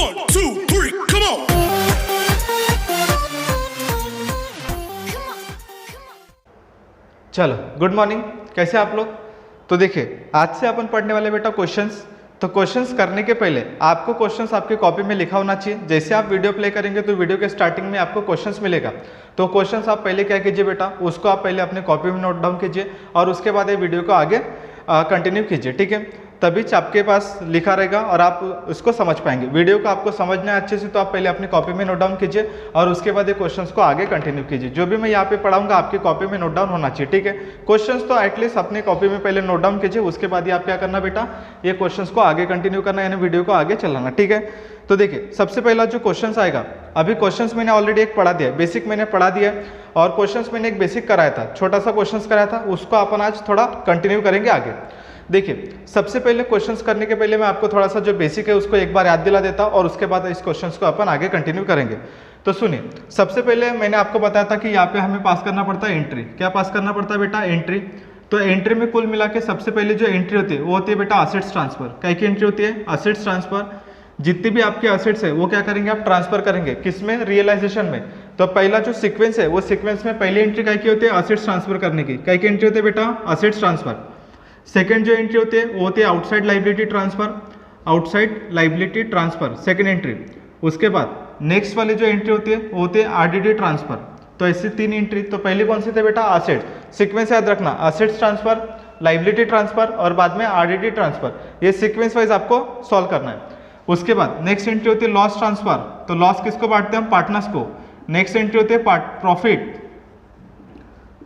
1, 2, 3, come on. चलो good morning, कैसे आप लोग। तो देखिए आज से अपन पढ़ने वाले बेटा क्वेश्चंस। तो क्वेश्चंस करने के पहले आपको क्वेश्चंस आपके कॉपी में लिखा होना चाहिए। जैसे आप वीडियो प्ले करेंगे तो वीडियो के स्टार्टिंग में आपको क्वेश्चंस मिलेगा। तो क्वेश्चंस आप पहले क्या कीजिए बेटा, उसको आप पहले अपने कॉपी में नोट डाउन कीजिए और उसके बाद ये वीडियो को आगे कंटिन्यू कीजिए, ठीक है। तभी आपके पास लिखा रहेगा और आप उसको समझ पाएंगे। वीडियो को आपको समझना है अच्छे से तो आप पहले अपनी कॉपी में नोट डाउन कीजिए और उसके बाद ये क्वेश्चंस को आगे कंटिन्यू कीजिए। जो भी मैं यहाँ पे पढ़ाऊंगा आपकी कॉपी में नोट डाउन होना चाहिए, ठीक है। क्वेश्चंस तो एटलीस्ट अपनी कॉपी में पहले नोट डाउन कीजिए, उसके बाद ही आप क्या करना बेटा, ये क्वेश्चंस को आगे कंटिन्यू करना, यानी वीडियो को आगे चलाना, ठीक है। तो देखिए सबसे पहला जो क्वेश्चंस आएगा, अभी क्वेश्चंस मैंने ऑलरेडी एक पढ़ा दिया, बेसिक मैंने पढ़ा दिया और क्वेश्चंस मैंने एक बेसिक कराया था, छोटा सा क्वेश्चंस कराया था, उसको अपन आज थोड़ा कंटिन्यू करेंगे आगे। देखिए सबसे पहले क्वेश्चंस करने के पहले मैं आपको थोड़ा सा जो बेसिक है उसको एक बार याद दिला देता हूं और उसके बाद इस क्वेश्चंस को अपन आगे कंटिन्यू करेंगे। तो सुनिए, सबसे पहले मैंने आपको बताया था कि यहाँ पे हमें पास करना पड़ता है एंट्री। क्या पास करना पड़ता है बेटा, एंट्री। तो एंट्री में कुल मिला के सबसे पहले जो एंट्री होती है वो होती है बेटा असेट्स ट्रांसफर। क्या की एंट्री होती है, असेट्स ट्रांसफर। जितनी भी आपके असेट्स है वो क्या करेंगे, आप ट्रांसफर करेंगे, किसमें, रियलाइजेशन में। तो पहला जो सीक्वेंस है वो सीक्वेंस में पहली एंट्री क्या की होती है, असेट्स ट्रांसफर करने की। क्या की एंट्री होती है बेटा, असेट्स ट्रांसफर। सेकेंड जो एंट्री होती है वो होती है outside liability transfer, outside liability transfer, second entry. उसके बाद नेक्स्ट वाली जो एंट्री होती है वो होती है आरडीडी ट्रांसफर। तो ऐसी तीन एंट्री। तो पहली कौन सी थे बेटा, असेट। सीक्वेंस याद रखना, असेट्स ट्रांसफर, लाइबिलिटी ट्रांसफर और बाद में आरडीडी ट्रांसफर। ये सीक्वेंस वाइज आपको सॉल्व करना है। उसके बाद नेक्स्ट एंट्री होती है लॉस ट्रांसफर। तो लॉस किसको बांटते हैं हम, पार्टनर्स को। नेक्स्ट एंट्री होती है प्रॉफिट,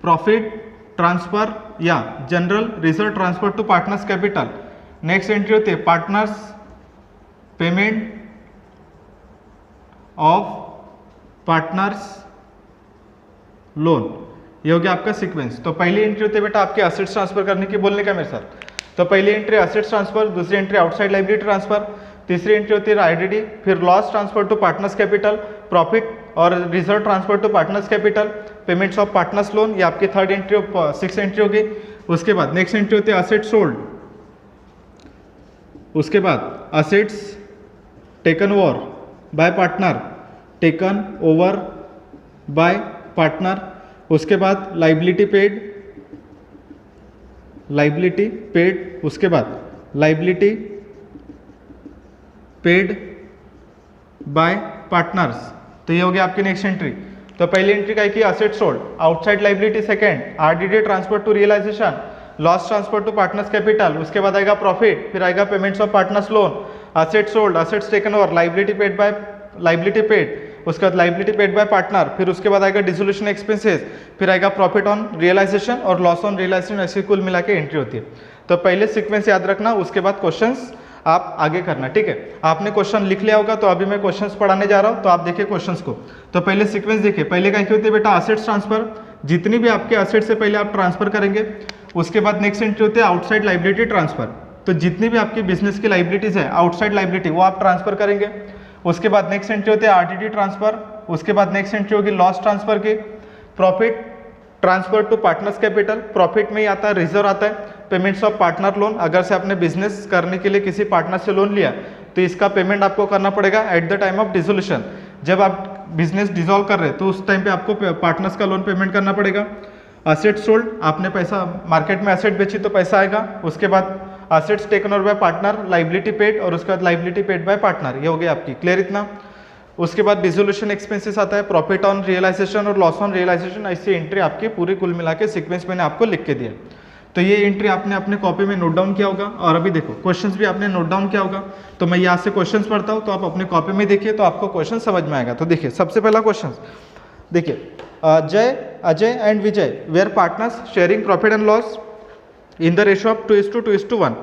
प्रॉफिट ट्रांसफर या general reserve transfer to partners capital. Next entry होती है partners payment of partners loan. ये हो गया आपका सीक्वेंस। तो पहली एंट्री होती है बेटा आपके असेट्स ट्रांसफर करने की, बोलने का मेरे साथ। तो पहली एंट्री असेट्स ट्रांसफर, दूसरी एंट्री आउटसाइड लाइबिलिटी ट्रांसफर, तीसरी एंट्री होती है आईडीडी, फिर loss transfer to partners capital, profit और reserve transfer to partners capital, payments of partners loan. ये आपकी थर्ड एंट्री, सिक्स एंट्री होगी। उसके बाद नेक्स्ट एंट्री होती है असेट्स सोल्ड। उसके बाद assets taken over by partner, taken over by partner. उसके बाद लाइबिलिटी पेड, लाइबिलिटी पेड। उसके बाद लाइबिलिटी पेड बाय पार्टनर्स। तो ये हो गया आपकी नेक्स्ट एंट्री। तो पहली एंट्री क्या की, asset sold, outside liability second, RDD transfer to realisation, loss transfer to partners capital. उसके बाद आएगा प्रॉफिट, फिर आएगा payments of partners loan, asset sold, assets taken over, liability paid by, liability paid. उसके बाद लाइबिलिटी पेड बाय पार्टनर, फिर उसके बाद आएगा डिसोल्यूशन एक्सपेंसेस, फिर आएगा प्रॉफिट ऑन रियलाइजेशन और लॉस ऑन रियलाइजेशन। ऐसी कुल मिला के एंट्री होती है। तो पहले सीक्वेंस याद रखना, उसके बाद क्वेश्चंस आप आगे करना, ठीक है। आपने क्वेश्चन लिख लिया होगा, तो अभी मैं क्वेश्चंस पढ़ाने जा रहा हूं, तो आप देखिए क्वेश्चंस को। तो पहले सीक्वेंस देखिए, पहले क्या होती है बेटा, असेट्स ट्रांसफर। जितनी भी आपके असेट से पहले आप ट्रांसफर करेंगे। उसके बाद नेक्स्ट एंट्री होती है आउटसाइड लाइबिलिटी ट्रांसफर। तो जितनी भी आपकी बिजनेस की लाइबिलिटीज है, आउटसाइड लाइबिलिटी, वो आप ट्रांसफर करेंगे। उसके बाद नेक्स्ट एंट्री होती है आरडीडी ट्रांसफर। उसके बाद नेक्स्ट एंट्री होगी लॉस ट्रांसफर की, profit transfer to partners capital. Profit में ही आता है, रिजर्व आता है, पेमेंट्स ऑफ पार्टनर लोन। अगर से आपने बिजनेस करने के लिए किसी पार्टनर से लोन लिया तो इसका पेमेंट आपको करना पड़ेगा at the time of dissolution. जब आप बिजनेस डिसॉल्व कर रहे हैं तो उस टाइम पे आपको पार्टनर्स का लोन पेमेंट करना पड़ेगा। असेट सोल्ड, आपने पैसा मार्केट में असेट बेची तो पैसा आएगा। उसके बाद assets taken over by partner, liability paid और उसके बाद लाइबिलिटी पेड बाय पार्टनर। ये हो गया आपकी, क्लियर इतना। उसके बाद डिसोल्यूशन एक्सपेंसेस आता है, प्रॉफिट ऑन रियलाइजेशन और लॉस ऑन रियलाइजेशन। ऐसी एंट्री आपकी पूरी कुल मिला के सीक्वेंस मैंने आपको लिख के दिया। तो ये एंट्री आपने अपने कॉपी में नोट डाउन किया होगा और अभी देखो क्वेश्चंस भी आपने नोट डाउन किया होगा। तो मैं यहाँ से क्वेश्चंस पढ़ता हूँ, तो आप अपने कॉपी में देखिए तो आपको क्वेश्चन समझ में आएगा। तो देखिए सबसे पहला क्वेश्चन देखिए, Jay, Ajay and Vijay were partners sharing profit and loss in the ratio of 2:1.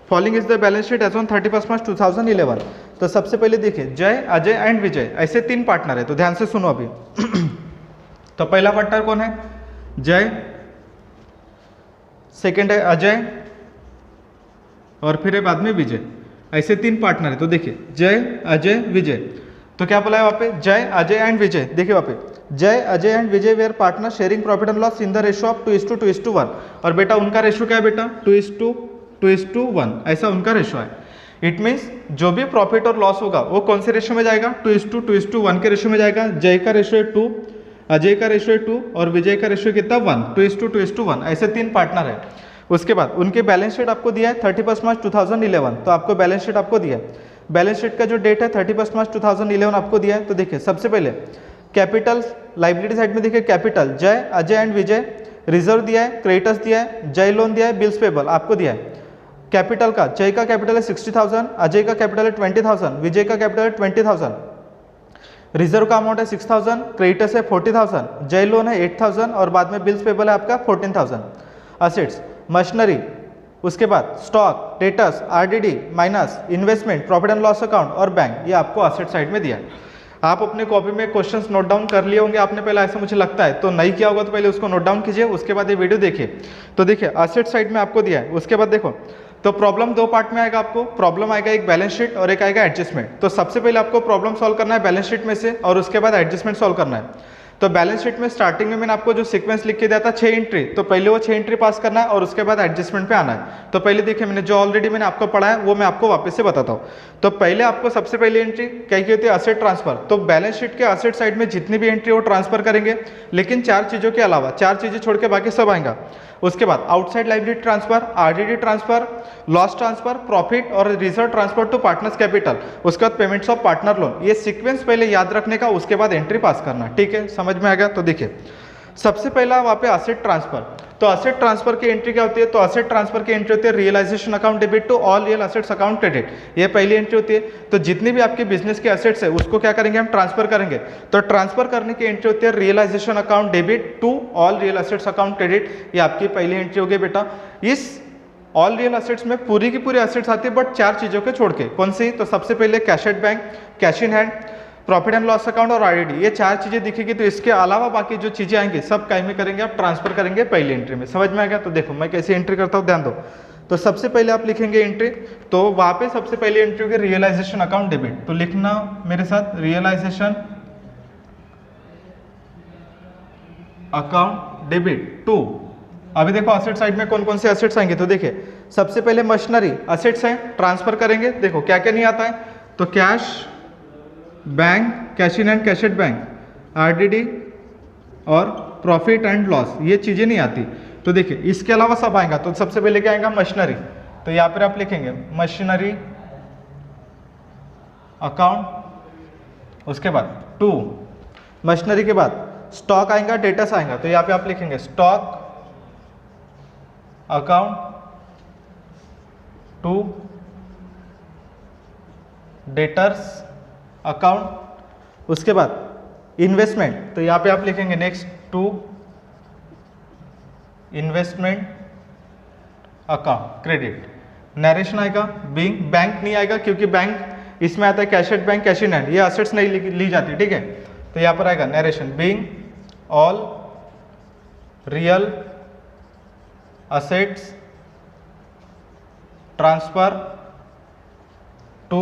Following is the balance sheet as on 31 March 2011. तो सबसे पहले देखिए जय, अजय एंड विजय, ऐसे तीन पार्टनर है। तो ध्यान से सुनो अभी। तो पहला पार्टनर कौन है, जय, सेकेंड है अजय और फिर है बाद में विजय। ऐसे तीन पार्टनर है। तो देखिए जय, अजय, विजय। तो क्या बोला है वहाँ पे, जय, अजय एंड विजय। देखिए वहाँ पे Jay, Ajay and Vijay were partner sharing profit and loss in the ratio of 2:1. और बेटा उनका रेशियो क्या है बेटा, 2:1. ऐसा उनका रेशियो है। इट मीन्स जो भी प्रॉफिट और लॉस होगा वो कौन से रेशियो में जाएगा, 2:1 के रेशियो में जाएगा। जय का रेशियो है 2, अजय का रेशियो है 2 और विजय का रेशियो कितना 1, 2:1, ऐसे 3 पार्टनर है। उसके बाद उनके बैलेंस शीट आपको दिया है 31 मार्च 2011, तो आपको बैलेंस शीट आपको दिया है। बैलेंस शीट का जो डेट है 31 मार्च 2011 आपको दिया है। तो देखिए सबसे पहले कैपिटल लाइबिलिटी साइड में देखिए कैपिटल जय, अजय एंड विजय, रिजर्व दिया है, क्रेडिटर्स दिया है, जय लोन दिया है, बिल्स पेबल आपको दिया है। कैपिटल का जय का कैपिटल है 60,000, अजय का कैपिटल है 20,000, विजय का कैपिटल है 20,000, रिजर्व का अमाउंट है 6,000, क्रेडिटर्स है 40,000, जय लोन है 8,000 और बाद में बिल्स पेबल है आपका 14,000। असेट्स मशीनरी, उसके बाद stock, debtors, RDD minus investment, profit and loss account और बैंक, ये आपको असेट साइड में दिया है। आप अपने कॉपी में क्वेश्चंस नोट डाउन कर लिए होंगे आपने पहले, ऐसा मुझे लगता है, तो नहीं किया होगा तो पहले उसको नोट डाउन कीजिए, उसके बाद ये वीडियो देखिए। तो देखिए असेट साइड में आपको दिया है। उसके बाद देखो तो प्रॉब्लम 2 पार्ट में आएगा आपको, प्रॉब्लम आएगा एक बैलेंस शीट और एक आएगा एडजस्टमेंट। तो सबसे पहले आपको प्रॉब्लम सॉल्व करना है बैलेंस शीट में से और उसके बाद एडजस्टमेंट सॉल्व करना है। तो बैलेंस शीट में स्टार्टिंग में मैंने आपको जो सीक्वेंस लिख के दिया था 6 एंट्री, तो पहले वो 6 एंट्री पास करना है और उसके बाद एडजस्टमेंट पे आना है। तो पहले देखिए मैंने जो ऑलरेडी मैंने आपको पढ़ा है वो मैं आपको वापस से बताता हूँ। तो पहले आपको सबसे पहली एंट्री क्या की होती है, असेट ट्रांसफर। तो बैलेंस शीट के असेट साइड में जितनी भी एंट्री वो ट्रांसफर करेंगे, लेकिन 4 चीज़ों के अलावा 4 चीज़ें छोड़ के बाकी सब आएगा। उसके बाद outside liability transfer, RDD transfer, loss transfer, profit और reserve transfer to partners capital, उसके बाद पेमेंट्स ऑफ पार्टनर लोन। ये सीक्वेंस पहले याद रखने का, उसके बाद एंट्री पास करना। ठीक है, समझ में आ गया। तो देखिए सबसे पहला वहाँ पे असेट ट्रांसफर। तो असेट ट्रांसफर की एंट्री क्या होती है, तो असेट ट्रांसफर की एंट्री होती है realisation account debit to all real assets account credit, ये पहली एंट्री होती है। तो जितनी भी आपके बिजनेस के असेट्स है उसको क्या करेंगे हम, ट्रांसफर करेंगे। तो ट्रांसफर करने की एंट्री होती है realisation account debit to all real assets account credit, ये आपकी पहली एंट्री होगी बेटा। इस ऑल रियल असेट्स में पूरी की पूरी असेट्स आती है बट 4 चीजों के छोड़ के। कौन सी, तो सबसे पहले cash at bank, cash in hand, profit and loss account और आरडीडी, ये 4 चीजें दिखेगी। तो इसके अलावा बाकी जो चीजें आएंगी सब काय में करेंगे आप, ट्रांसफर करेंगे पहली एंट्री में। समझ में आ गया। तो देखो मैं कैसे एंट्री करता हूँ, ध्यान दो। तो सबसे पहले आप लिखेंगे एंट्री, तो वहां पे सबसे पहले एंट्री होगी रियलाइजेशन अकाउंट डेबिट। तो लिखना मेरे साथ, रियलाइजेशन अकाउंट डेबिट टू, अभी देखो असेट साइड में कौन कौन से असेट्स आएंगे। तो देखिए सबसे पहले मशीनरी असेट्स हैं, ट्रांसफर करेंगे। देखो क्या क्या नहीं आता है, तो cash bank, cash in and cash at bank, RDD और प्रॉफिट एंड लॉस, ये चीजें नहीं आती। तो देखिए इसके अलावा सब आएगा। तो सबसे पहले क्या आएगा, मशीनरी। तो यहाँ पर आप लिखेंगे मशीनरी अकाउंट, उसके बाद टू, मशीनरी के बाद स्टॉक आएगा, डेटर्स आएगा। तो यहाँ पे आप लिखेंगे stock account to debtors account. उसके बाद इन्वेस्टमेंट, तो यहाँ पे आप लिखेंगे next to investment account credit. Narration आएगा, बैंक नहीं आएगा क्योंकि बैंक इसमें आता है cash at bank, cash in hand, ये असेट्स नहीं ली जाती। ठीक है, तो यहाँ पर आएगा narration, being all real assets transfer to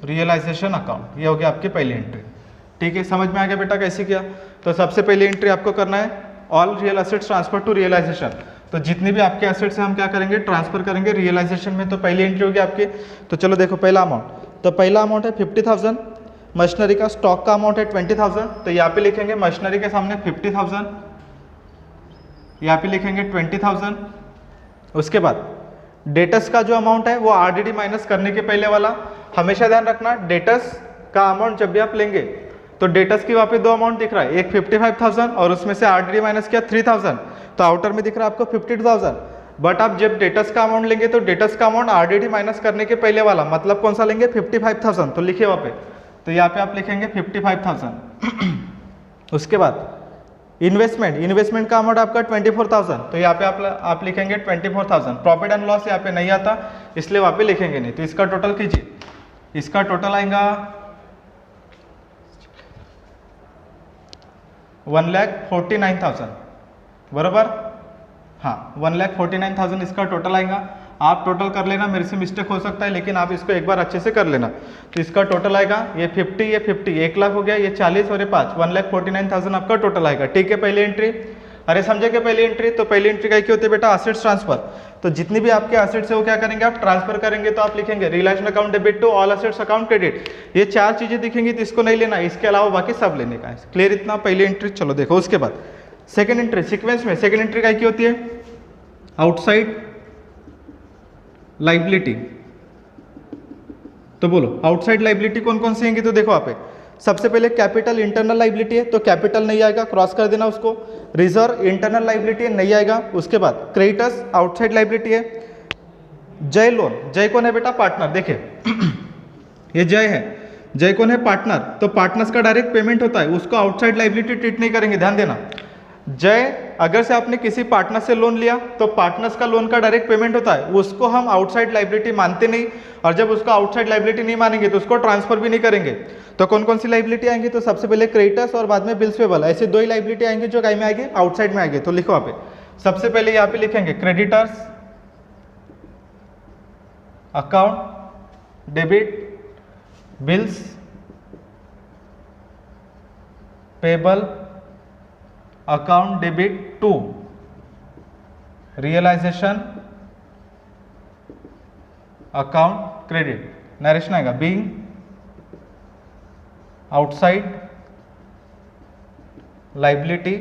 realisation account, ये हो गया आपकी पहली एंट्री। ठीक है, समझ में आ गया बेटा कैसे किया। तो सबसे पहली एंट्री आपको करना है all real assets transfer to realisation. तो जितनी भी आपके असेट्स हैं हम क्या करेंगे, ट्रांसफर करेंगे रियलाइजेशन में। तो पहली एंट्री होगी आपकी। तो चलो देखो पहला अमाउंट, तो पहला अमाउंट है 50,000, मशीनरी का स्टॉक का अमाउंट है 20,000। तो यहाँ पे लिखेंगे मशीनरी के सामने 50,000, यहाँ पे लिखेंगे 20,000। उसके बाद डेटर्स का जो अमाउंट है वो आरडीडी माइनस करने के पहले वाला। हमेशा ध्यान रखना डेटर्स का अमाउंट जब भी आप लेंगे तो डेटर्स की वहाँ पे 2 अमाउंट दिख रहा है, एक 55,000 और उसमें से आरडीडी माइनस किया 3,000, तो आउटर में दिख रहा है आपको 52,000। बट आप जब डेटर्स का अमाउंट लेंगे तो डेटर्स का अमाउंट आरडीडी माइनस करने के पहले वाला, मतलब कौन सा लेंगे, 55,000। तो लिखिए वहाँ पे, तो यहाँ पे आप लिखेंगे 55,000। उसके बाद इन्वेस्टमेंट का अमाउंट आपका 24,000, तो यहाँ पे आप लिखेंगे 24,000। प्रॉफिट एंड लॉस यहाँ पे नहीं आता इसलिए वहाँ पे लिखेंगे नहीं। तो इसका टोटल कीजिए, इसका टोटल आएगा 1,49,000 बराबर। हाँ 1,49,000 इसका टोटल आएगा। आप टोटल कर लेना, मेरे से मिस्टेक हो सकता है लेकिन आप इसको एक बार अच्छे से कर लेना। तो इसका टोटल आएगा ये 50, ये 50, 1 लाख हो गया, ये 40 और ये 5, 1,49,000 आपका टोटल आएगा। ठीक है, पहली एंट्री। अरे समझे क्या पहली एंट्री? तो पहली एंट्री क्या होती है बेटा? Assets transfer. तो जितनी भी आपके एसेट्स है वो क्या करेंगे आप? ट्रांसफर करेंगे। तो आप लिखेंगे realisation account debit to all assets account credit. ये 4 चीजें दिखेंगी तो इसको नहीं लेना, इसके अलावा बाकी सब लेने का है। क्लियर इतना? पहली एंट्री। चलो देखो उसके बाद सेकेंड एंट्री सीक्वेंस में। सेकेंड एंट्री क्या होती है? Outside liability. तो बोलो आउटसाइड लाइबिलिटी कौन कौन सी होंगी? तो देखो आप सबसे पहले कैपिटल इंटरनल लाइबिलिटी है, तो कैपिटल नहीं आएगा, क्रॉस कर देना उसको। रिजर्व इंटरनल लाइबिलिटी है, नहीं आएगा। उसके बाद क्रेडिटर्स आउटसाइड लाइबिलिटी है। जय लोन, जय कौन है बेटा? पार्टनर। देखिए ये जय है, जय कौन है? पार्टनर। तो पार्टनर्स का डायरेक्ट पेमेंट होता है, उसको आउटसाइड लाइबिलिटी ट्रीट नहीं करेंगे, ध्यान देना। जय अगर से आपने किसी पार्टनर से लोन लिया तो पार्टनर्स का लोन का डायरेक्ट पेमेंट होता है, उसको हम आउटसाइड लाइबिलिटी मानते नहीं। और जब उसको आउटसाइड लाइबिलिटी नहीं मानेंगे तो उसको ट्रांसफर भी नहीं करेंगे। तो कौन कौन सी लाइबिलिटी आएंगी? तो सबसे पहले क्रेडिटर्स और बाद में बिल्स पेबल। ऐसे 2 ही लाइबिलिटी आएंगे जो कहीं में आएंगे? आउटसाइड में आएंगे। तो लिखो आप सबसे पहले यहाँ पे लिखेंगे creditors account debit bills payable account debit to realisation account credit. Narration आएगा being outside liability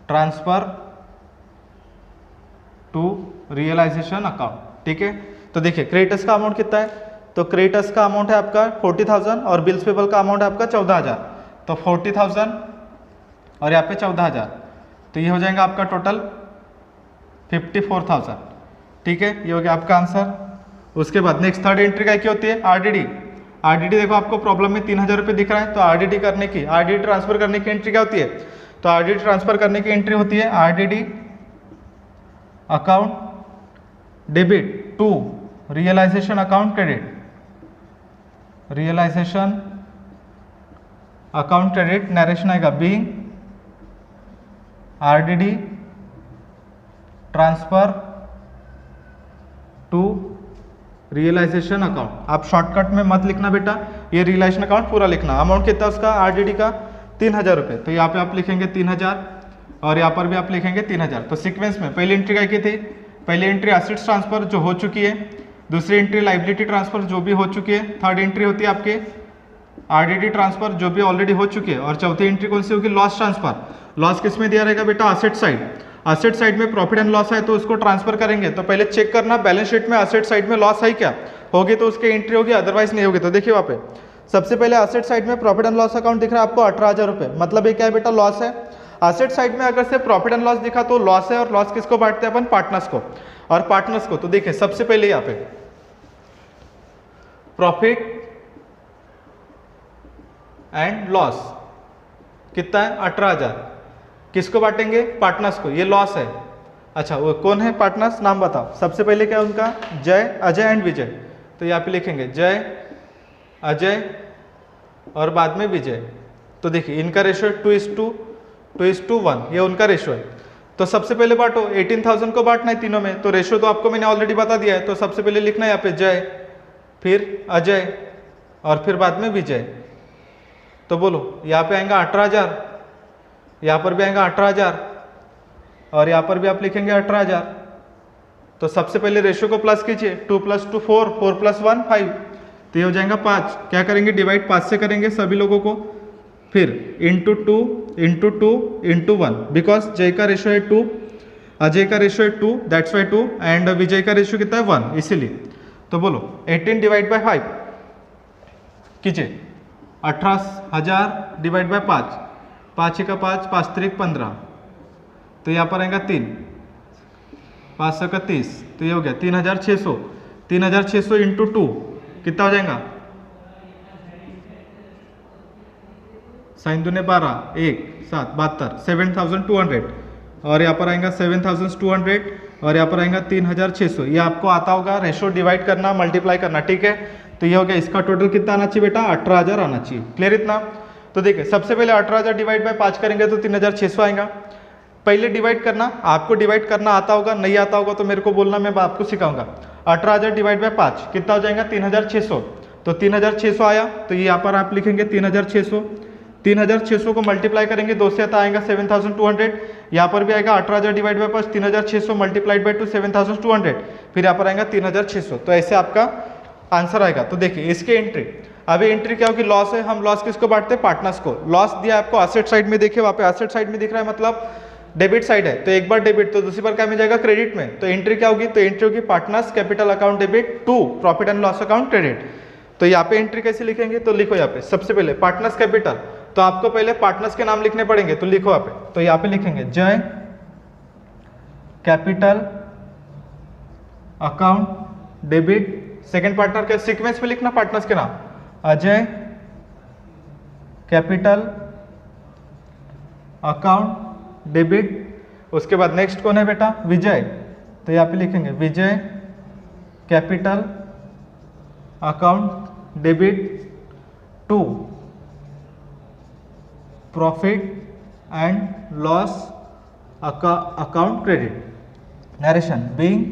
transfer to realisation account. ठीक है, तो देखिए क्रेडिटर्स का अमाउंट कितना है? तो क्रेडिटर्स का अमाउंट है आपका 40,000 और बिल्स पेबल का अमाउंट है आपका 14,000। तो 40,000 और यहाँ पे 14,000, तो ये हो जाएगा आपका टोटल 54,000। ठीक है, ये हो गया आपका आंसर। उसके बाद नेक्स्ट थर्ड एंट्री क्या होती है? आरडीडी। आरडीडी देखो आपको प्रॉब्लम में 3,000 रुपये दिख रहा है, तो आरडीडी करने की, आरडीडी ट्रांसफर करने की एंट्री क्या होती है? तो आरडीडी ट्रांसफर करने की एंट्री होती है RDD account debit to realisation account credit. Realisation account credit narration आएगा being RDD transfer to realisation account. आप शॉर्टकट में मत लिखना बेटा, ये रियलाइजेशन अकाउंट पूरा लिखना। अमाउंट कितना उसका आरडीडी का? 3,000 रुपये। तो यहाँ पे आप लिखेंगे 3,000 और यहाँ पर भी आप लिखेंगे 3,000। तो सीक्वेंस में पहली एंट्री क्या की थी? पहली एंट्री एसेट्स ट्रांसफर जो हो चुकी है, दूसरी एंट्री लाइबिलिटी ट्रांसफर जो भी हो चुकी है, थर्ड एंट्री होती है आपके आरडीडी ट्रांसफर जो भी ऑलरेडी हो चुकी है, और चौथी एंट्री कौन सी होगी? Loss transfer. लॉस किस में दिया रहेगा बेटा? Asset side. एसेट साइड में प्रॉफिट एंड लॉस है तो उसको ट्रांसफर करेंगे। तो पहले चेक करना बैलेंस शीट में एसेट साइड में लॉस है क्या, होगी तो उसकी एंट्री होगी, अदरवाइज नहीं होगी। तो देखिए वहाँ पे सबसे पहले एसेट साइड में प्रॉफिट एंड लॉस अकाउंट दिख रहा है आपको 18,000 रुपये, मतलब ये क्या है बेटा? लॉस है। एसेट साइड में अगर से प्रॉफिट एंड लॉस दिखा तो लॉस है, और लॉस किसको बांटते हैं अपन? पार्टनर्स को। और पार्टनर्स को तो देखिए सबसे पहले यहाँ पे प्रॉफिट एंड लॉस कितना है? 18,000। किसको बांटेंगे? पार्टनर्स को। ये लॉस है। अच्छा वो कौन है पार्टनर्स? नाम बताओ। सबसे पहले क्या है उनका? जय, अजय एंड विजय। तो यहाँ पे लिखेंगे जय, अजय और बाद में विजय। तो देखिए इनका रेशो 2:1, ये उनका रेशो है। तो सबसे पहले बांटो, 18,000 को बांटना है तीनों में, तो रेशो तो आपको मैंने ऑलरेडी बता दिया है। तो सबसे पहले लिखना है यहाँ पे जय, फिर अजय और फिर बाद में विजय। तो बोलो यहाँ पे आएगा 18,000, यहाँ पर भी आएगा 18,000 और यहाँ पर भी आप लिखेंगे 18,000। तो सबसे पहले रेशो को प्लस कीजिए, 2 + 2 4, 4 + 1 5, तो ये हो जाएगा 5। क्या करेंगे? डिवाइड 5 से करेंगे सभी लोगों को, फिर इंटू 2 इंटू 2 इंटू 1, बिकॉज जय का रेशो है 2, अजय का रेशो है 2, दैट्स वाई 2, एंड विजय का रेशो कितना है 1, इसीलिए। तो बोलो 18 डिवाइड बाय 5 कीजिए, 18,000 डिवाइड बाय 5, 5 का 5, 5 3 15, तो यहाँ पर आएगा 3, 5 का 30, तो ये हो गया 3,600। 3,600 इंटू 2 कितना हो जाएगा? साइन दूने 12, 1 7 72, 7,200, और यहाँ पर आएगा 7,200 और यहाँ पर आएगा 3,600। ये आपको आता होगा रेशो डिवाइड करना, मल्टीप्लाई करना, ठीक है। तो ये हो गया, इसका टोटल कितना आना चाहिए बेटा? 18,000 आना चाहिए। क्लियर इतना? तो देखिए सबसे पहले 18,000 डिवाइड बाय 5 करेंगे तो 3,600 आएगा। पहले डिवाइड करना, आपको डिवाइड करना आता होगा, नहीं आता होगा तो मेरे को बोलना, मैं आपको सिखाऊंगा। 18,000 डिवाइड बाय 5 कितना हो जाएगा? 3,600। तो 3,600 आया, तो ये यहाँ पर आप लिखेंगे 3,600, 3600 को मल्टीप्लाई करेंगे 2 से, आता आएगा 7200। यहाँ पर भी आएगा 18000 डिवाइड बाई 5, 3600 मल्टीप्लाइड बाई 2 7200, फिर यहाँ पर आएगा 3600। तो ऐसे आपका आंसर आएगा। तो देखिए इसके एंट्री, अभी एंट्री क्या होगी, लॉस है, हम लॉस किसको बांटते हैं, पार्टनर्स को। लॉस दिया आपको एसेट साइड में, देखिए वहाँ पे एसेट साइड में दिख रहा है, मतलब डेबिट साइड है, तो एक बार डेबिट तो दूसरी बार क्या मिल जाएगा, क्रेडिट में। तो एंट्री क्या होगी, तो एंट्री होगी partners capital account debit to profit and loss account credit. तो यहाँ पे एंट्री कैसे लिखेंगे, तो लिखो यहाँ पे सबसे पहले पार्टनर्स कैपिटल, तो आपको पहले पार्टनर्स के नाम लिखने पड़ेंगे, तो लिखो यहाँ पे। तो यहाँ पे लिखेंगे जय capital account debit, second partner के सीक्वेंस में लिखना पार्टनर्स के नाम, अजय कैपिटल अकाउंट डेबिट। उसके बाद नेक्स्ट कौन है बेटा, विजय, तो यहाँ पे लिखेंगे Vijay capital account debit to profit and loss account credit. Narration being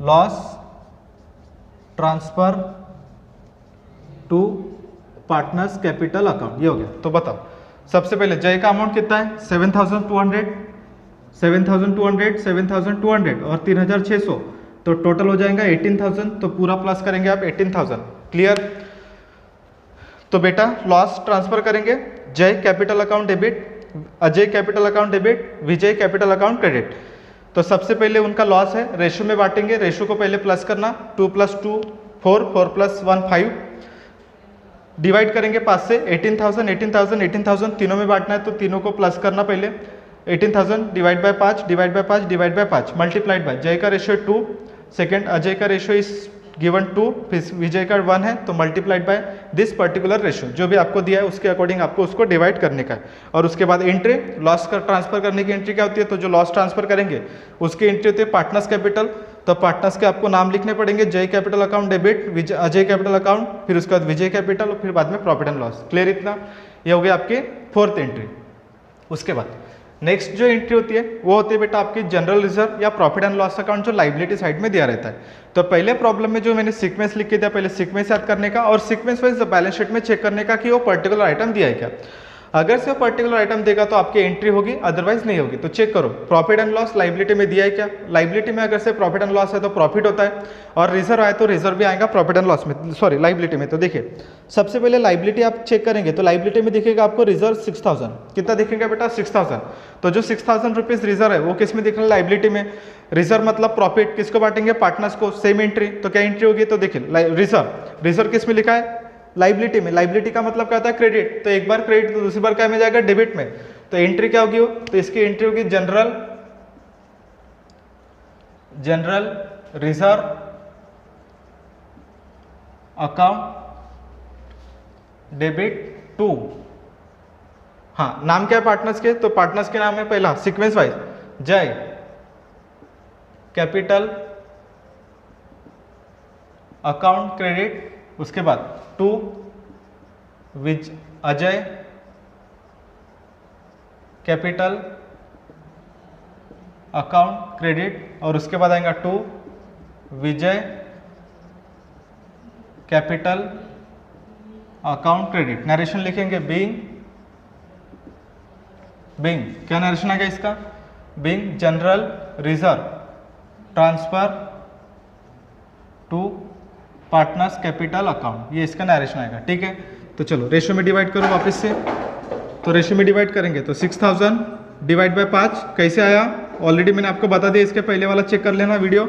loss transfer to partners capital account, ये हो गया। तो बताओ सबसे पहले जय का अमाउंट कितना है, 7200, 7200 और 3600, तो टोटल हो जाएगा 18000। तो पूरा प्लस करेंगे आप 18000, क्लियर। तो बेटा लॉस ट्रांसफर करेंगे, Jay capital account debit, Ajay capital account debit, Vijay capital account credit. तो सबसे पहले उनका लॉस है, रेशो में बांटेंगे, रेशो को पहले प्लस करना, 2 + 2 4, 4 + 1 5, डिवाइड करेंगे 5 से, 18000 18000 18000 तीनों में बांटना है, तो तीनों को प्लस करना पहले, 18000 divide by 5 divide by 5 divide by 5 multiplied by, जय का रेशियो 2, सेकेंड अजय का रेशियो इज गिवन 2, फिर विजय का 1 है, तो multiplied by this particular ratio, जो भी आपको दिया है उसके अकॉर्डिंग आपको उसको डिवाइड करने का है। और उसके बाद एंट्री, लॉस का ट्रांसफर करने की एंट्री क्या होती है, तो जो लॉस ट्रांसफर करेंगे उसकी एंट्री होती है पार्टनर्स कैपिटल। तो पार्टनर्स के आपको नाम लिखने पड़ेंगे, जय capital account debit, Ajay capital account, फिर उसके बाद विजय कैपिटल और फिर बाद में प्रॉफिट एंड लॉस। क्लियर इतना, ये हो गया आपकी फोर्थ एंट्री। उसके बाद नेक्स्ट जो एंट्री होती है वो होती है बेटा आपकी जनरल रिजर्व या प्रॉफिट एंड लॉस अकाउंट, जो लाइबिलिटी साइड में दिया रहता है। तो पहले प्रॉब्लम में जो मैंने सीक्वेंस लिख के दिया, पहले सीक्वेंस याद करने का और सीक्वेंस वाइज बैलेंस शीट में चेक करने का कि वो पर्टिकुलर आइटम दिया है क्या। अगर से वो पर्टिकुलर आइटम देगा तो आपकी एंट्री होगी, अदरवाइज नहीं होगी। तो चेक करो प्रॉफिट एंड लॉस लाइबिलिटी में दिया है क्या, लाइबिलिटी में अगर से प्रॉफिट एंड लॉस है तो प्रॉफिट होता है, और रिजर्व आए तो रिजर्व भी आएगा प्रॉफिट एंड लॉस में, सॉरी लाइबिलिटी में। तो देखिए सबसे पहले लाइबिलिटी आप चेक करेंगे, तो लाइबिलिटी में दिखेगा आपको रिजर्व 6000, कितना दिखेगा बेटा 6000। तो जो 6000 रुपीज रिजर्व है वो किस में दिख रहा है, लाइबिलिटी में। रिजर्व मतलब प्रॉफिट, किसको बांटेंगे, पार्टनर्स को, सेम एंट्री। तो क्या एंट्री होगी, तो देखिए रिजर्व किस में लिखा है, लाइबिलिटी में। लाइबिलिटी का मतलब क्या होता है, क्रेडिट। तो एक बार क्रेडिट तो दूसरी बार क्या में जाएगा, डेबिट में। तो एंट्री क्या होगी, तो इसकी एंट्री होगी general reserve account debit to, हाँ नाम क्या है पार्टनर्स के, तो पार्टनर्स के नाम है पहला sequence wise Jay capital account credit, उसके बाद to which Ajay capital account credit, और उसके बाद आएगा to Vijay capital account credit. Narration लिखेंगे बीइंग क्या नरेशन आएगा इसका, being general reserve transfer to partners capital account, ये इसका नरेशन आएगा। ठीक है, तो चलो रेशियो में डिवाइड करो वापस से। तो रेशियो में डिवाइड करेंगे तो 6000 डिवाइड बाय 5 कैसे आया, ऑलरेडी मैंने आपको बता दिया, इसके पहले वाला चेक कर लेना video.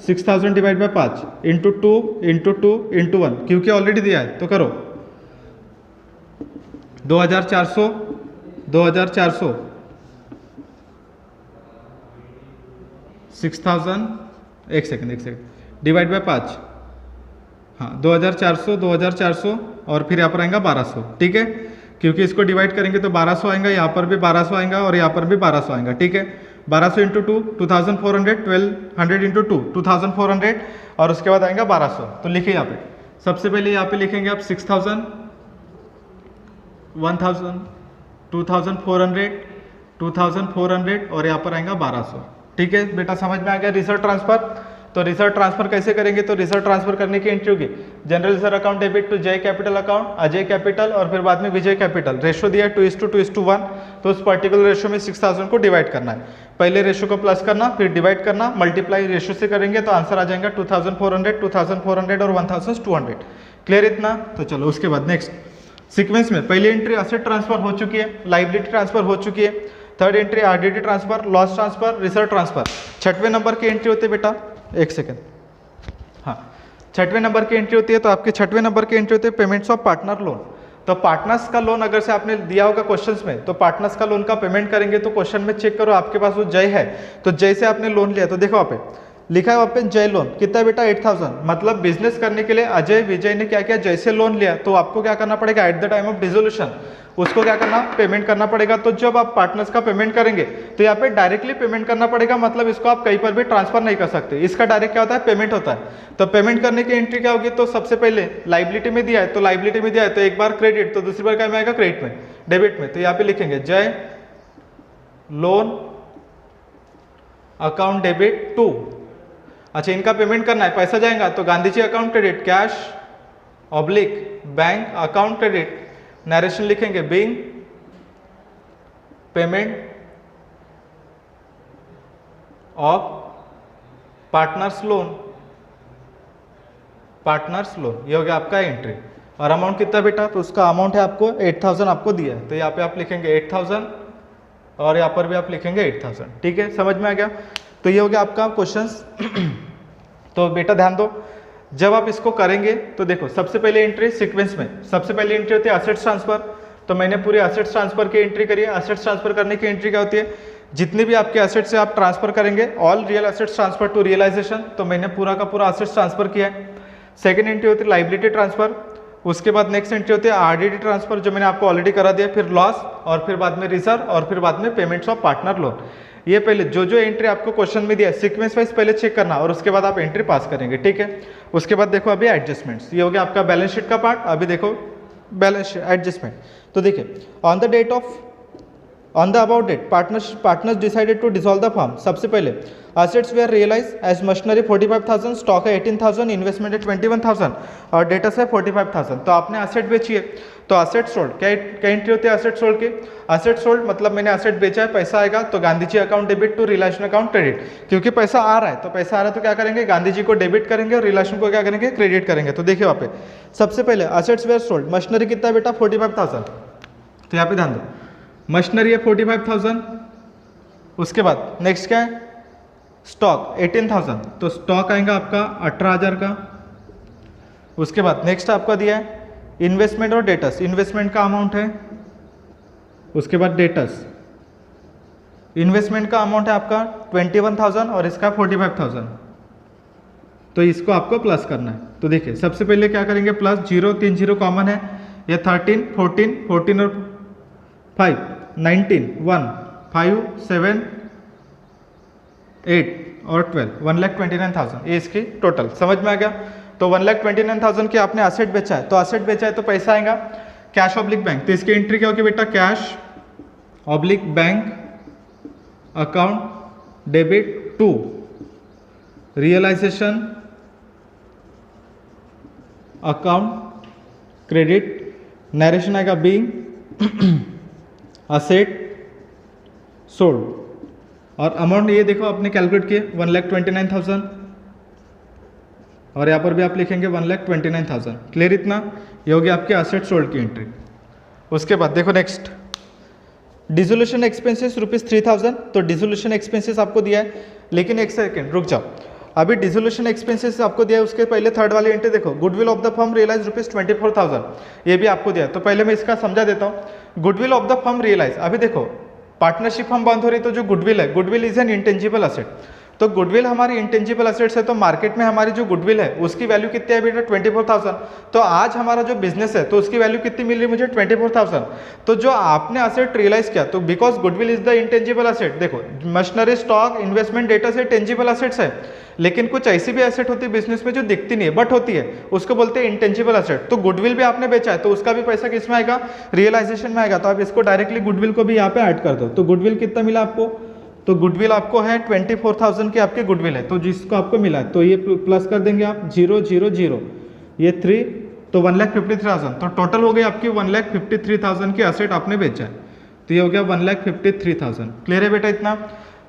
6000 divide by 5 into 2 into 2 into 1, क्योंकि ऑलरेडी दिया है तो करो 2400 6000, एक सेकेंड डिवाइड बाय 5, हाँ 2400 और फिर यहाँ पर आएगा 1200। ठीक है, क्योंकि इसको डिवाइड करेंगे तो 1200 आएगा, यहाँ पर भी 1200 आएगा और यहाँ पर भी 1200 आएगा। ठीक है, 1200 इंटू 2 2400, 1200 इंटू 2 2400, और उसके बाद आएगा 1200। तो लिखिए यहाँ पे, सबसे पहले यहाँ पे लिखेंगे आप 6000, 1000, 2400 और यहाँ पर आएगा 1200। ठीक है बेटा, समझ में आ गया रिजर्व ट्रांसफर। तो तो रिजर्व ट्रांसफर कैसे करेंगे, तो रिजर्व ट्रांसफर करने की एंट्री होगी general reserve account debit to Jay capital account, Ajay capital और फिर बाद में विजय कैपिटल। रेशो दिया है 2:2:1, तो उस पर्टिकुलर रेशो में 6000 को डिवाइड करना है। पहले रेशो को प्लस करना, फिर डिवाइड करना, मल्टीप्लाई रेशो से करेंगे तो आंसर आ जाएगा 2400, 2400 और 1200। क्लियर इतना? तो चलो उसके बाद नेक्स्ट सीक्वेंस में पहली एंट्री असेट ट्रांसफर हो चुकी है, लाइबिलिटी ट्रांसफर हो चुकी है, third entry RDD transfer, loss transfer, reserve transfer. छठवें नंबर की एंट्री होती है बेटा, एक सेकेंड, हाँ छठवें नंबर की एंट्री होती है, तो आपके छठवें नंबर की एंट्री होती है पेमेंट्स ऑफ पार्टनर लोन। तो पार्टनर्स का लोन अगर से आपने दिया होगा क्वेश्चंस में, तो पार्टनर्स का लोन का पेमेंट करेंगे तो क्वेश्चन में चेक करो आपके पास वो जय है, तो जय से आपने लोन लिया, तो देखो वहाँ पे लिखा है वहाँ पे जय लोन कितना बेटा 8000, मतलब बिजनेस करने के लिए अजय विजय ने क्या किया, जय से लोन लिया, तो आपको क्या करना पड़ेगा at the time of dissolution उसको क्या करना, पेमेंट करना पड़ेगा। तो जब आप पार्टनर्स का पेमेंट करेंगे तो यहाँ पे डायरेक्टली पेमेंट करना पड़ेगा, मतलब इसको आप कहीं पर भी ट्रांसफर नहीं कर सकते, इसका डायरेक्ट क्या होता है पेमेंट होता है। तो पेमेंट करने की एंट्री क्या होगी, तो सबसे पहले लाइबिलिटी में दिया है, तो लाइबिलिटी में दिया है तो एक बार क्रेडिट, तो दूसरी बार क्या में आएगा क्रेडिट में, डेबिट में, तो यहाँ पे लिखेंगे जय लोन अकाउंट डेबिट टू, अच्छा इनका पेमेंट करना है, पैसा जाएगा तो Gandhi ji account credit cash oblique bank account credit, narration लिखेंगे being payment of partners loan, partners loan, ये हो गया आपका एंट्री। और अमाउंट कितना बेटा, तो उसका अमाउंट है आपको 8000 आपको दिया है, तो यहाँ पे आप लिखेंगे 8000 और यहाँ पर भी आप लिखेंगे 8000। ठीक है, समझ में आ गया? तो ये हो गया आपका क्वेश्चंस। तो बेटा ध्यान दो, जब आप इसको करेंगे तो देखो सबसे पहले एंट्री सीक्वेंस में सबसे पहले एंट्री होती है असेट्स ट्रांसफर, तो मैंने पूरे असेट्स ट्रांसफर की एंट्री करी है। असेट्स ट्रांसफर करने की एंट्री क्या होती है, जितने भी आपके असेट्स से आप ट्रांसफर करेंगे all real assets transfer to realisation, तो मैंने पूरा का पूरा असेट्स ट्रांसफर किया है। सेकेंड एंट्री होती है लाइबिलिटी ट्रांसफर, उसके बाद नेक्स्ट एंट्री होती है आरडीडी ट्रांसफर जो मैंने आपको ऑलरेडी करा दिया, फिर लॉस और फिर बाद में रिजर्व और फिर बाद में पेमेंट्स ऑफ पार्टनर लोन। ये पहले जो जो एंट्री आपको क्वेश्चन में दिया सीक्वेंस वाइज पहले चेक करना और उसके बाद आप एंट्री पास करेंगे। ठीक है, उसके बाद देखो अभी एडजस्टमेंट्स, ये हो गया आपका बैलेंस शीट का पार्ट। अभी देखो बैलेंस शीट एडजस्टमेंट, तो देखिए on the date of on the about date partners decided to dissolve the firm. सबसे पहले assets were realise as machinery 45,000, stock है 18,000, इन्वेस्टमेंट है 21,000 और डेटस है 45,000। तो आपने असेट बेची है, तो असेट सोल्ड क्या एंट्री होती है असेट सोल्ड की, असेट सोल्ड मतलब मैंने असेट बेचा है, पैसा आएगा तो Gandhi ji account debit to relation account credit, क्योंकि पैसा आ रहा है तो पैसा आ रहा है तो क्या करेंगे गांधी जी को डेबिट करेंगे और रिलेशन को क्या करेंगे क्रेडिट करेंगे। तो देखिए वहाँ पे सबसे पहले असेट्स वेयर सोल्ड, मशीनरी कितना बेटा 45,000, तो यहाँ पे ध्यान दो मशीनरी है 45,000। उसके बाद नेक्स्ट क्या है स्टॉक 18,000, तो स्टॉक आएगा आपका 18,000 का। उसके बाद नेक्स्ट आपका दिया है इन्वेस्टमेंट और डेटस, इन्वेस्टमेंट का अमाउंट है, उसके बाद डेटस, इन्वेस्टमेंट का अमाउंट है आपका 21,000 और इसका 45,000, तो इसको आपको प्लस करना है। तो देखिए सबसे पहले क्या करेंगे प्लस 0 3 0 कॉमन है, ये 13 14 14 और 5 19 1 5 7 8 और 12 1,29,000 ये इसकी टोटल समझ में आ गया। तो 1,29,000 की आपने असेट बेचा है, तो असेट बेचा है तो पैसा आएगा कैश ऑब्लिक बैंक, तो इसकी एंट्री क्या होगी बेटा cash oblique bank account debit to realisation account credit, narration आएगा बीइंग असेट सोल्ड और अमाउंट ये देखो आपने कैलकुलेट किए 1,29,000 और यहाँ पर भी आप लिखेंगे 1,29,000। क्लियर इतना, ये होगी आपके असेट सोल्ड की एंट्री। उसके बाद देखो नेक्स्ट डिसोल्यूशन एक्सपेंसेस ₹3,000, तो डिसोल्यूशन एक्सपेंसेस आपको दिया है, लेकिन एक सेकेंड रुक जाओ, अभी डिसोल्यूशन एक्सपेंसेस आपको दिया है उसके पहले थर्ड वाली एंट्री देखो goodwill of the firm realise ₹24,000, ये भी आपको दिया है। तो पहले मैं इसका समझा देता हूँ। Goodwill of the firm realise, अभी देखो पार्टनरशिप फर्म बंद हो रही तो जो गुडविल है, goodwill is an intangible asset, तो गुडविल हमारी इंटेंजिबल असेट्स है, तो मार्केट में हमारी जो गुडविल है उसकी वैल्यू कितनी है बेटा 24,000। तो आज हमारा जो बिजनेस है तो उसकी वैल्यू कितनी मिल रही है मुझे 24,000। तो जो आपने असेट रियलाइज किया तो because goodwill is the intangible asset, देखो मशीनरी स्टॉक इन्वेस्टमेंट डेटा से टेंजिबल असेट्स है, लेकिन कुछ ऐसी भी एसेट होती है बिजनेस में जो दिखती नहीं है बट होती है, उसको बोलते हैं इंटेंजिबल असेट। तो गुडविल भी आपने बेचा है तो उसका भी पैसा किस में आएगा रियलाइजेशन में आएगा, तो आप इसको डायरेक्टली गुडविल को भी यहाँ पे ऐड कर दो। तो गुडविल कितना मिला आपको तो गुडविल आपको है 24,000 की आपकी गुडविल है, तो जिसको आपको मिला है तो ये प्लस कर देंगे आप 0 0 0, ये 3 तो 1,53,000, तो टोटल हो गई आपकी 1,53,000 की असेट आपने बेचा है, तो ये हो गया 1,53,000। क्लियर है बेटा इतना?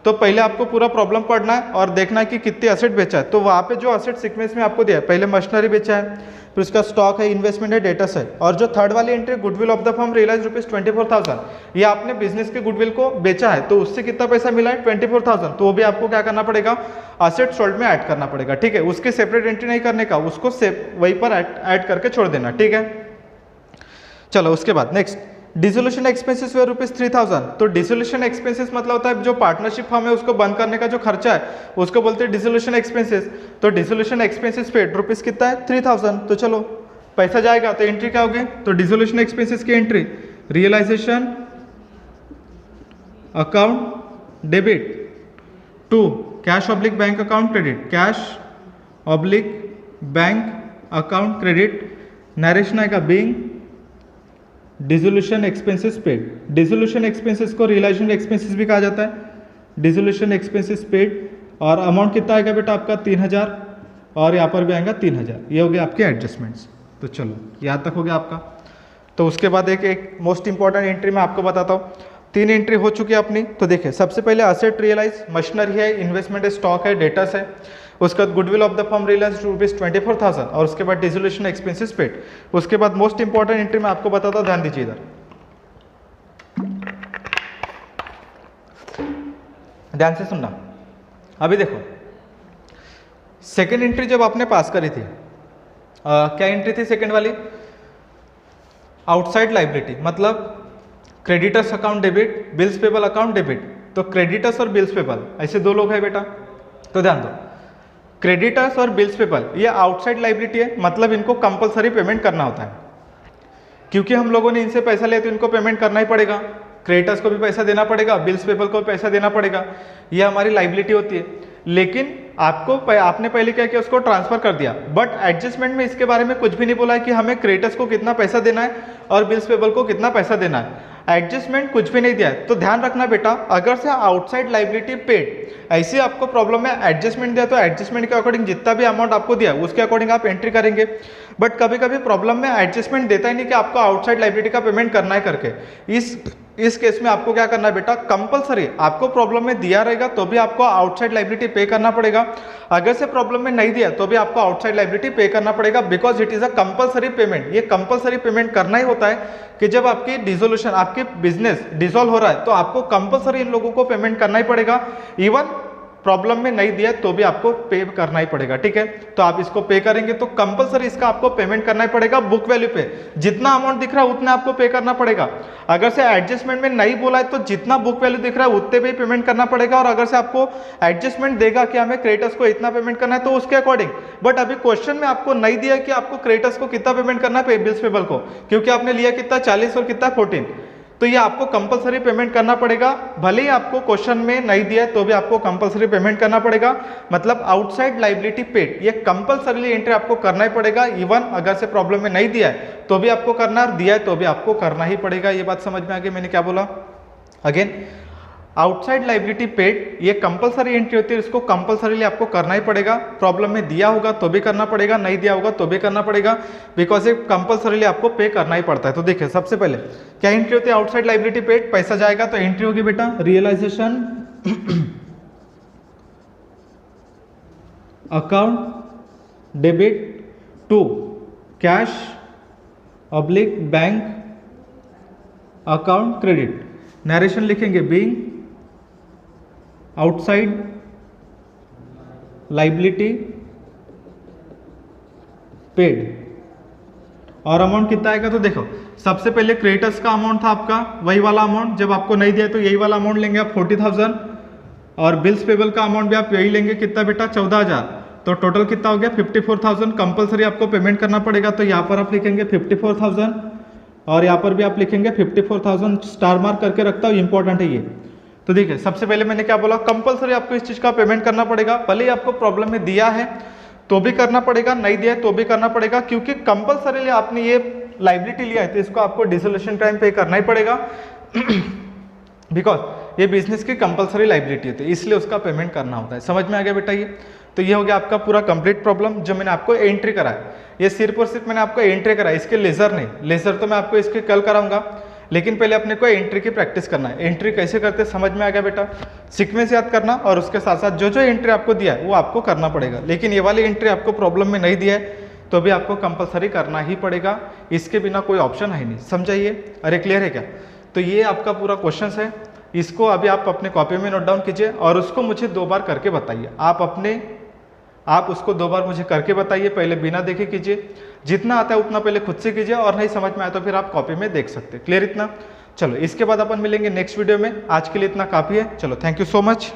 तो पहले आपको पूरा प्रॉब्लम पढ़ना है और देखना है कि कितनी असेट बेचा है। तो वहाँ पे जो असेट सीक्वेंस में आपको दिया है, पहले मशीनरी बेचा है, फिर उसका स्टॉक है, इन्वेस्टमेंट है, डेटर्स है, और जो थर्ड वाली entry goodwill of the firm realise ₹24,000, ये आपने बिजनेस के गुडविल को बेचा है, तो उससे कितना पैसा मिला है 24,000, तो वो भी आपको क्या करना पड़ेगा, असेट सोल्ड में ऐड करना पड़ेगा। ठीक है, उसकी सेपरेट एंट्री नहीं करने का, उसको वहीं पर ऐड करके छोड़ देना। ठीक है, चलो उसके बाद नेक्स्ट डिसोल्यूशन एक्सपेंसेस वे ₹3,000। तो डिसोल्यूशन एक्सपेंसेस मतलब होता है जो पार्टनरशिप फर्म है उसको बंद करने का जो खर्चा है उसको बोलते हैं डिसोल्यूशन एक्सपेंसेस। तो डिसोल्यूशन एक्सपेंसेस पेड रुपीस कितना है 3,000। तो चलो पैसा जाएगा तो एंट्री क्या होगी, तो डिसोल्यूशन एक्सपेंसेस की entry realisation account debit to cash oblique bank account credit, cash oblique bank account credit, narration आएगा being dissolution expenses paid. Dissolution expenses को रियलाइजेशन एक्सपेंसेस भी कहा जाता है। डिसोल्यूशन एक्सपेंसेस पेड और अमाउंट कितना आएगा बेटा आपका 3,000 और यहाँ पर भी आएगा 3,000। ये हो गया आपके एडजस्टमेंट्स। तो चलो यहाँ तक हो गया आपका। तो उसके बाद एक मोस्ट इंपॉर्टेंट एंट्री मैं आपको बताता हूँ। 3 एंट्री हो चुकी है अपनी। तो देखिए सबसे पहले असेट रियलाइज, मशीनरी है, इन्वेस्टमेंट है, स्टॉक है, डेटर्स है, उसके बाद goodwill of the firm realise ₹24,000 और उसके बाद डिसोल्यूशन एक्सपेंसेस पेड। उसके बाद मोस्ट इंपॉर्टेंट एंट्री मैं आपको बताता हूँ, ध्यान दीजिए इधर, ध्यान से सुनना। अभी देखो सेकेंड एंट्री जब आपने पास करी थी, क्या एंट्री थी सेकेंड वाली, आउटसाइड लाइबिलिटी, मतलब creditors account debit, bills payable account debit. तो क्रेडिटर्स और बिल्स पेबल ऐसे 2 लोग हैं बेटा, तो ध्यान दो, क्रेडिटर्स और बिल्स पेबल ये आउटसाइड लाइबिलिटी है, मतलब इनको कंपलसरी पेमेंट करना होता है, क्योंकि हम लोगों ने इनसे पैसा लिया तो इनको पेमेंट करना ही पड़ेगा। क्रेडिटर्स को भी पैसा देना पड़ेगा, बिल्स पेबल को भी पैसा देना पड़ेगा, ये हमारी लाइबिलिटी होती है। लेकिन आपने पहले क्या किया, उसको ट्रांसफर कर दिया, बट एडजस्टमेंट में इसके बारे में कुछ भी नहीं बोला है कि हमें क्रेडिटर्स को कितना पैसा देना है और बिल्स पेबल को कितना पैसा देना है। एडजस्टमेंट कुछ भी नहीं दिया है। तो ध्यान रखना बेटा, अगर से आउटसाइड लाइबिलिटी पेड ऐसी आपको प्रॉब्लम है, एडजस्टमेंट दिया तो एडजस्टमेंट के अकॉर्डिंग जितना भी अमाउंट आपको दिया उसके अकॉर्डिंग आप एंट्री करेंगे। बट कभी कभी प्रॉब्लम में एडजस्टमेंट देता ही नहीं कि आपको आउटसाइड लाइबिलिटी का पेमेंट करना है करके। इस केस में आपको क्या करना है बेटा, कंपलसरी आपको प्रॉब्लम में दिया रहेगा तो भी आपको आउटसाइड लाइबिलिटी पे करना पड़ेगा, अगर से प्रॉब्लम में नहीं दिया तो भी आपको आउटसाइड लाइबिलिटी पे करना पड़ेगा, because it is a compulsory payment. ये कंपलसरी पेमेंट करना ही होता है कि जब आपकी डिसोल्यूशन, आपकी बिजनेस डिसॉल्व हो रहा है तो आपको कंपलसरी इन लोगों को पेमेंट करना ही पड़ेगा। इवन प्रॉब्लम में नहीं दिया तो भी आपको पे करना ही पड़ेगा। ठीक है, तो आप इसको पे करेंगे तो कंपलसरी इसका आपको पेमेंट करना ही पड़ेगा। बुक वैल्यू पे जितना अमाउंट दिख रहा है उतना आपको पे करना पड़ेगा। अगर से एडजस्टमेंट में नहीं बोला है तो जितना बुक वैल्यू दिख रहा है उतने पे पेमेंट करना पड़ेगा, और अगर से आपको एडजस्टमेंट देगा कि हमें क्रेडिटर्स को इतना पेमेंट करना है तो उसके अकॉर्डिंग। बट अभी क्वेश्चन में आपको नहीं दिया कि आपको क्रेडिटर्स को कितना पेमेंट करना है बिल्स पेबल को, क्योंकि आपने लिया कितना 40 और कितना 14, तो ये आपको कंपलसरी पेमेंट करना पड़ेगा। भले ही आपको क्वेश्चन में नहीं दिया है तो भी आपको कंपलसरी पेमेंट करना पड़ेगा। मतलब आउटसाइड लाइबिलिटी पेड ये कंपलसरीली एंट्री आपको करना ही पड़ेगा। इवन अगर से प्रॉब्लम में नहीं दिया है तो भी आपको करना है, और दिया है तो भी आपको करना ही पड़ेगा। ये बात समझ में आ गई मैंने क्या बोला? अगेन, आउटसाइड लाइबिलिटी पेड ये कंपलसरी एंट्री होती है, इसको कंपलसरीली आपको करना ही पड़ेगा। प्रॉब्लम में दिया होगा तो भी करना पड़ेगा, नहीं दिया होगा तो भी करना पड़ेगा, बिकॉज ये कंपलसरीली आपको पे करना ही पड़ता है। तो देखिए सबसे पहले क्या एंट्री होती है, आउटसाइड लाइबिलिटी पेड, पैसा जाएगा तो एंट्री होगी बेटा realisation account debit to cash oblique bank account credit. Narration लिखेंगे बीइंग आउटसाइड लाइबिलिटी पेड, और अमाउंट कितना आएगा तो देखो सबसे पहले क्रेडिटर्स का अमाउंट था आपका वही वाला अमाउंट, जब आपको नहीं दिया तो यही वाला अमाउंट लेंगे आप 40,000, और बिल्स पेबल का अमाउंट भी आप यही लेंगे कितना बेटा 14,000, तो टोटल कितना हो गया 54,000। कंपलसरी आपको पेमेंट करना पड़ेगा, तो यहाँ पर आप लिखेंगे 54,000 और यहाँ पर भी आप लिखेंगे 54,000, स्टार मार्क करके रखता हूँ, इंपॉर्टेंट है ये। तो देखिए सबसे पहले मैंने क्या बोला, कंपलसरी आपको इस चीज का पेमेंट करना पड़ेगा, भले ही आपको प्रॉब्लम में दिया है तो भी करना पड़ेगा, नहीं दिया है तो भी करना पड़ेगा, क्योंकि कंपलसरीली आपने ये लाइबिलिटी लिया है तो इसको आपको डिसोल्यूशन टाइम पे करना ही पड़ेगा। बिकॉज ये बिजनेस की कंपलसरी लाइबिलिटी होती है, इसलिए उसका पेमेंट करना होता है। समझ में आ गया बेटा ये? तो ये हो गया आपका पूरा कंप्लीट प्रॉब्लम जो मैंने आपको एंट्री कराया। ये सिर्फ और सिर्फ मैंने आपको एंट्री कराया, इसके लेजर नहीं। लेजर तो मैं आपको इसके कल कराऊंगा, लेकिन पहले अपने को एंट्री की प्रैक्टिस करना है। एंट्री कैसे करते हैं समझ में आ गया बेटा? सीक्वेंस याद करना और उसके साथ साथ जो जो एंट्री आपको दिया है वो आपको करना पड़ेगा। लेकिन ये वाली एंट्री आपको प्रॉब्लम में नहीं दिया है तो भी आपको कंपलसरी करना ही पड़ेगा, इसके बिना कोई ऑप्शन है नहीं। समझाइए? अरे क्लियर है क्या? तो ये आपका पूरा क्वेश्चन है, इसको अभी आप अपने कॉपी में नोट डाउन कीजिए और उसको मुझे 2 बार करके बताइए। आप उसको 2 बार मुझे करके बताइए, पहले बिना देखे कीजिए। जितना आता है उतना पहले खुद से कीजिए और नहीं समझ में आया तो फिर आप कॉपी में देख सकते हैं। क्लियर इतना? चलो इसके बाद अपन मिलेंगे नेक्स्ट वीडियो में। आज के लिए इतना काफ़ी है। चलो थैंक यू सो मच।